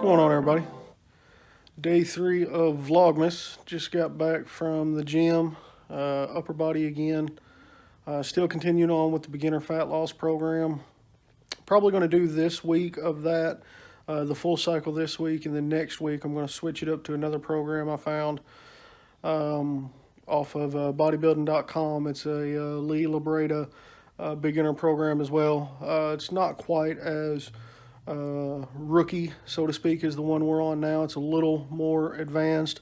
going on, everybody? Day 3 of vlogmas. Just got back from the gym, upper body again. Still continuing on with the beginner fat loss program. Probably going to do this week of that, the full cycle this week, and then next week I'm going to switch it up to another program I found off of bodybuilding.com. It's a Lee Labreda beginner program as well. It's not quite as rookie, so to speak, is the one we're on now. It's a little more advanced,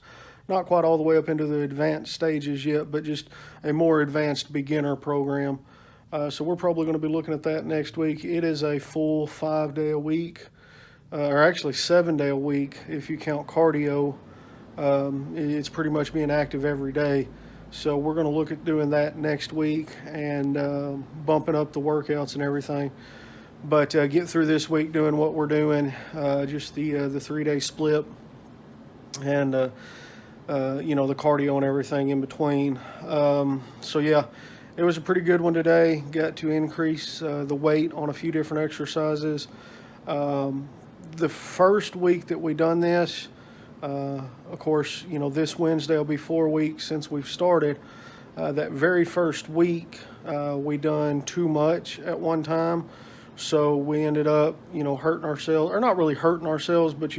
not quite all the way up into the advanced stages yet, but just a more advanced beginner program. So we're probably going to be looking at that next week. It is a full 5-day a week, or actually 7-day a week if you count cardio. It's pretty much being active every day. So we're going to look at doing that next week and bumping up the workouts and everything. But get through this week doing what we're doing, just the 3-day split, and the cardio and everything in between. So yeah, it was a pretty good one today. Got to increase the weight on a few different exercises. The first week that we done this, of course, this Wednesday will be 4 weeks since we've started. That very first week, we done too much at one time. So we ended up, hurting ourselves, or not really hurting ourselves, but,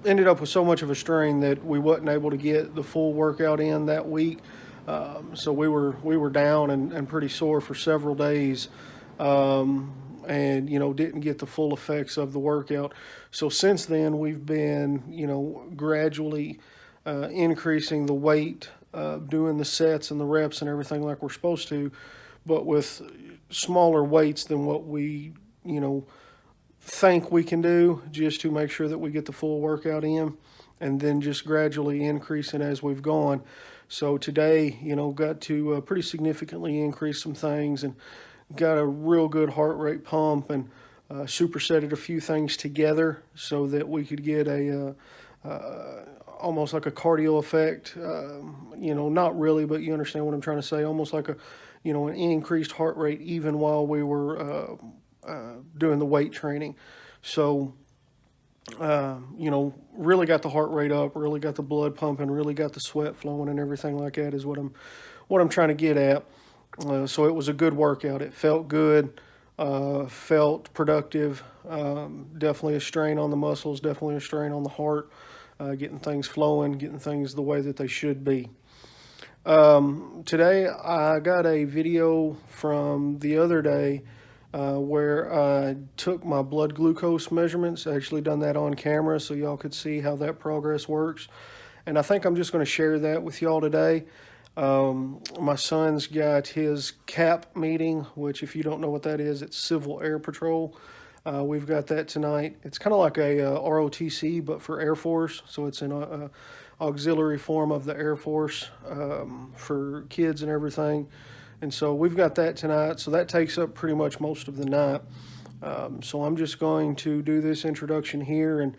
ended up with so much of a strain that we wasn't able to get the full workout in that week. So we were down and pretty sore for several days, and, didn't get the full effects of the workout. So since then, we've been, gradually increasing the weight, doing the sets and the reps and everything like we're supposed to, but with smaller weights than what we, think we can do, just to make sure that we get the full workout in, and then just gradually increasing as we've gone. So today, got to pretty significantly increase some things and got a real good heart rate pump and supersetted a few things together so that we could get a almost like a cardio effect, not really, but you understand what I'm trying to say, almost like an increased heart rate even while we were doing the weight training. So, really got the heart rate up, really got the blood pumping, really got the sweat flowing and everything like that is what I'm trying to get at. So it was a good workout. It felt good, felt productive, definitely a strain on the muscles, definitely a strain on the heart, getting things flowing, getting things the way that they should be. Today I got a video from the other day where I took my blood glucose measurements. I actually done that on camera so y'all could see how that progress works. And I think I'm just going to share that with y'all today. My son's got his CAP meeting, which if you don't know what that is, it's Civil Air Patrol. We've got that tonight. It's kind of like a ROTC, but for Air Force. So it's an auxiliary form of the Air Force for kids and everything. And so we've got that tonight. So that takes up pretty much most of the night. So I'm just going to do this introduction here and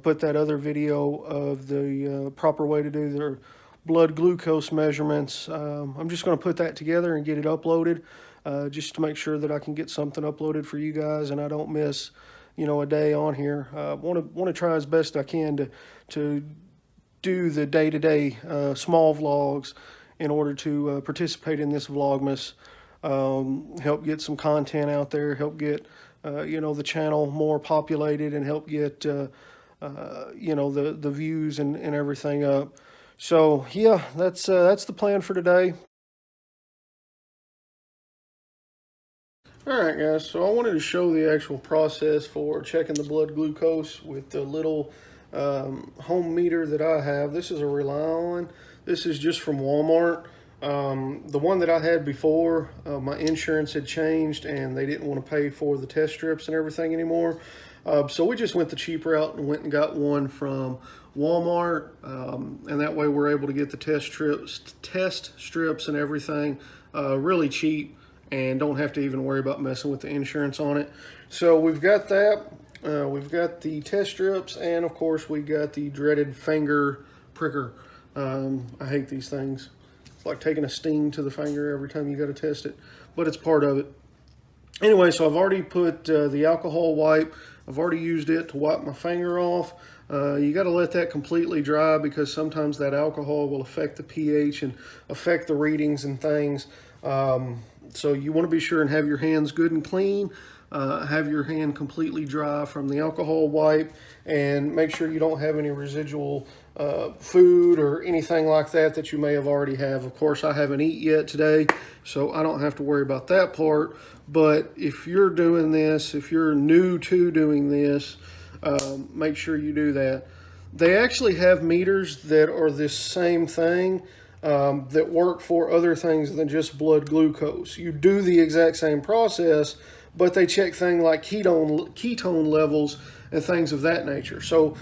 put that other video of the proper way to do their blood glucose measurements. I'm just going to put that together and get it uploaded, just to make sure that I can get something uploaded for you guys and I don't miss, a day on here. Want to try as best I can to do the day-to-day small vlogs in order to participate in this vlogmas, help get some content out there, help get the channel more populated, and help get the views and everything up. So yeah, that's the plan for today. All right, guys, so I wanted to show the actual process for checking the blood glucose with the little home meter that I have. This is a Rely-On. This is just from Walmart. The one that I had before, my insurance had changed and they didn't want to pay for the test strips and everything anymore. So we just went the cheap route and went and got one from Walmart, and that way we're able to get the test strips and everything really cheap and don't have to even worry about messing with the insurance on it. So we've got that. We've got the test strips, and of course we got the dreaded finger pricker. I hate these things. It's like taking a sting to the finger every time you got to test it, but it's part of it. Anyway, so I've already put the alcohol wipe I've already used it to wipe my finger off. You got to let that completely dry because sometimes that alcohol will affect the pH and affect the readings and things. So you want to be sure and have your hands good and clean. Have your hand completely dry from the alcohol wipe, and make sure you don't have any residual food or anything like that that you may have already have. Of course, I haven't eaten yet today, so I don't have to worry about that part. But if you're doing this, if you're new to doing this, make sure you do that. They actually have meters that are this same thing, that work for other things than just blood glucose. You do the exact same process, but they check things like ketone levels and things of that nature. So,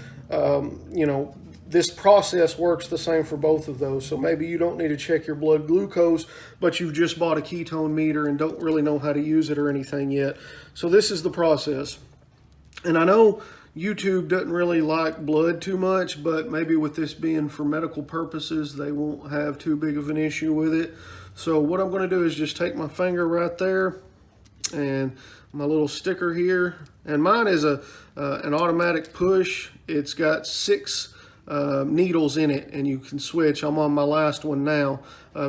you know, this process works the same for both of those. So maybe you don't need to check your blood glucose, but you've just bought a ketone meter and don't really know how to use it or anything yet. So this is the process. And I know YouTube doesn't really like blood too much, but maybe with this being for medical purposes, they won't have too big of an issue with it. So what I'm going to do is just take my finger right there and my little sticker here. And mine is an automatic push. It's got 6 needles in it, and you can switch. I'm on my last one now,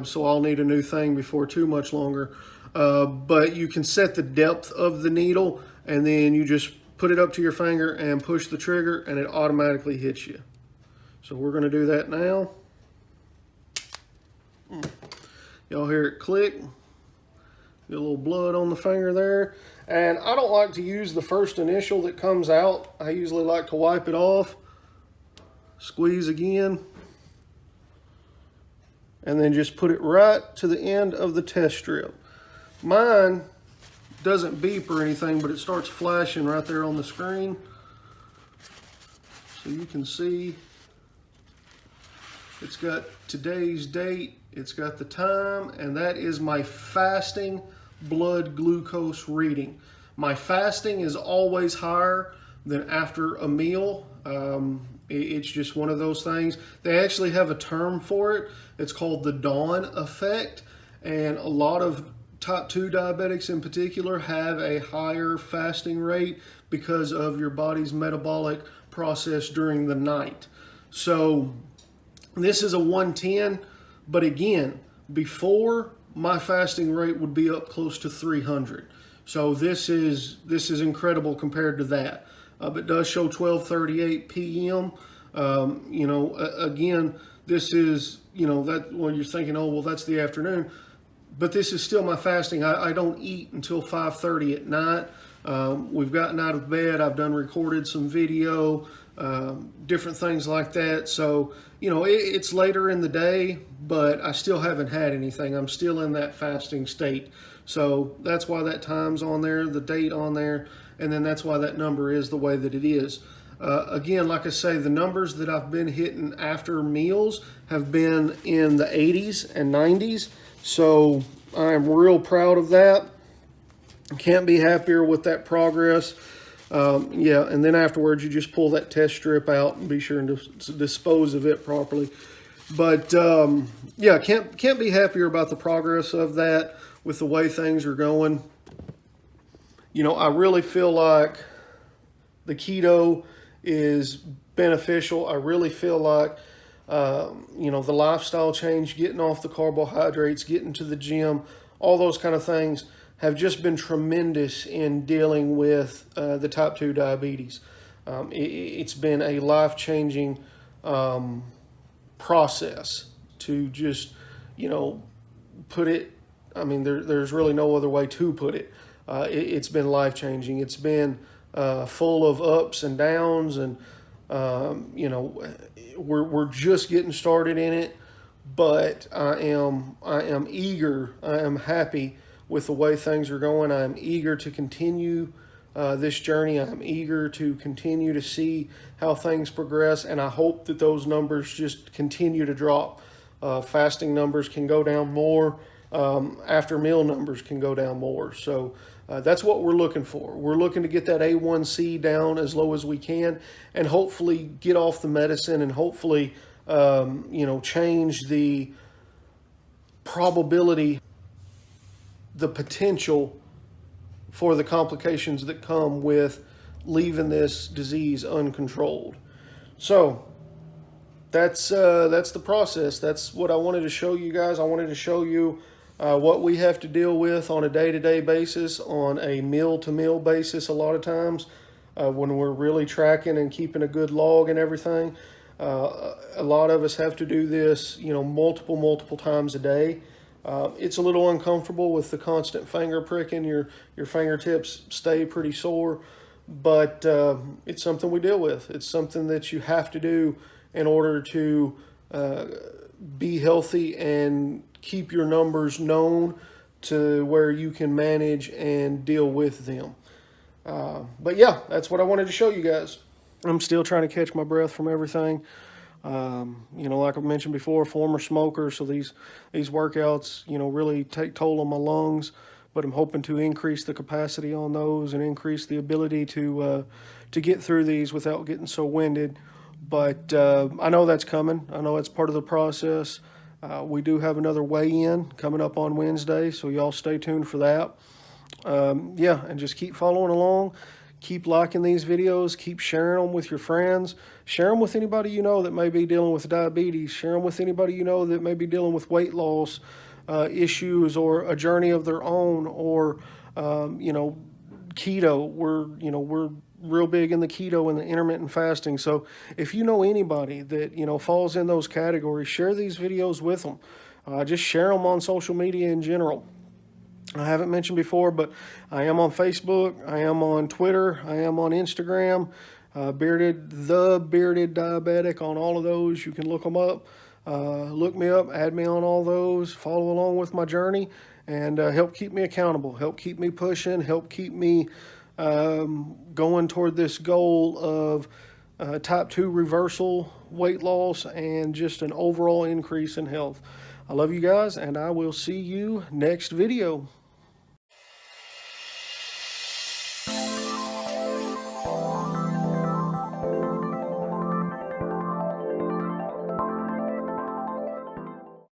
so I'll need a new thing before too much longer. But you can set the depth of the needle, and then you just put it up to your finger and push the trigger, and it automatically hits you. So we're going to do that now. Y'all hear it click? Get a little blood on the finger there. And I don't like to use the first initial that comes out. I usually like to wipe it off. Squeeze again. And then just put it right to the end of the test strip. Mine doesn't beep or anything, but it starts flashing right there on the screen. So you can see it's got today's date, it's got the time, and that is my fasting blood glucose reading. My fasting is always higher than after a meal. It's just one of those things. They actually have a term for it. It's called the dawn effect, and a lot of type 2 diabetics in particular have a higher fasting rate because of your body's metabolic process during the night. So this is a 110, but again, before, my fasting rate would be up close to 300. So this is incredible compared to that. It does show 12:38 p.m. You know, again, this is, you know, that when you're thinking, oh, well, that's the afternoon. But this is still my fasting. I don't eat until 5:30 at night. We've gotten out of bed. I've recorded some video, different things like that. So, you know, it's later in the day, but I still haven't had anything. I'm still in that fasting state. So that's why that time's on there, the date on there, and then that's why that number is the way that it is. Again, like I say, the numbers that I've been hitting after meals have been in the 80s and 90s. So I'm real proud of that. Can't be happier with that progress. Yeah, and then afterwards, you just pull that test strip out and be sure and dispose of it properly. But yeah, can't be happier about the progress of that with the way things are going. You know, I really feel like the keto is beneficial. I really feel like, you know, the lifestyle change, getting off the carbohydrates, getting to the gym, all those kind of things have just been tremendous in dealing with the type 2 diabetes. It's been a life-changing process to just, you know, put it, I mean, there's really no other way to put it. It's been life-changing. It's been full of ups and downs, and you know, we're just getting started in it, but I am eager. I am happy with the way things are going. I am eager to continue this journey. I am eager to continue to see how things progress, and I hope that those numbers just continue to drop. Fasting numbers can go down more. After meal numbers can go down more. So that's what we're looking for. We're looking to get that A1C down as low as we can, and hopefully get off the medicine, and hopefully, you know, change the probability, the potential for the complications that come with leaving this disease uncontrolled. So that's the process. That's what I wanted to show you guys. I wanted to show you what we have to deal with on a day-to-day basis, on a meal-to-meal basis a lot of times, when we're really tracking and keeping a good log and everything. A lot of us have to do this, multiple times a day. It's a little uncomfortable with the constant finger pricking. Your fingertips stay pretty sore, but it's something we deal with. It's something that you have to do in order to be healthy and keep your numbers known to where you can manage and deal with them. But yeah, that's what I wanted to show you guys. I'm still trying to catch my breath from everything. Like I mentioned before, former smoker, so these workouts, really take toll on my lungs, but I'm hoping to increase the capacity on those and increase the ability to get through these without getting so winded. But I know that's coming. I know it's part of the process. We do have another weigh-in coming up on Wednesday, so y'all stay tuned for that. And just keep following along. Keep liking these videos. Keep sharing them with your friends. Share them with anybody you know that may be dealing with diabetes. Share them with anybody you know that may be dealing with weight loss issues or a journey of their own, or keto. We're real big in the keto and the intermittent fasting. So if you know anybody that falls in those categories, share these videos with them. Just share them on social media in general. I haven't mentioned before, but I am on Facebook, I am on Twitter, I am on Instagram, the Bearded Diabetic on all of those. You can look them up, look me up, add me on all those, follow along with my journey, and help keep me accountable, help keep me pushing, help keep me going toward this goal of type 2 reversal, weight loss, and just an overall increase in health. I love you guys, and I will see you next video.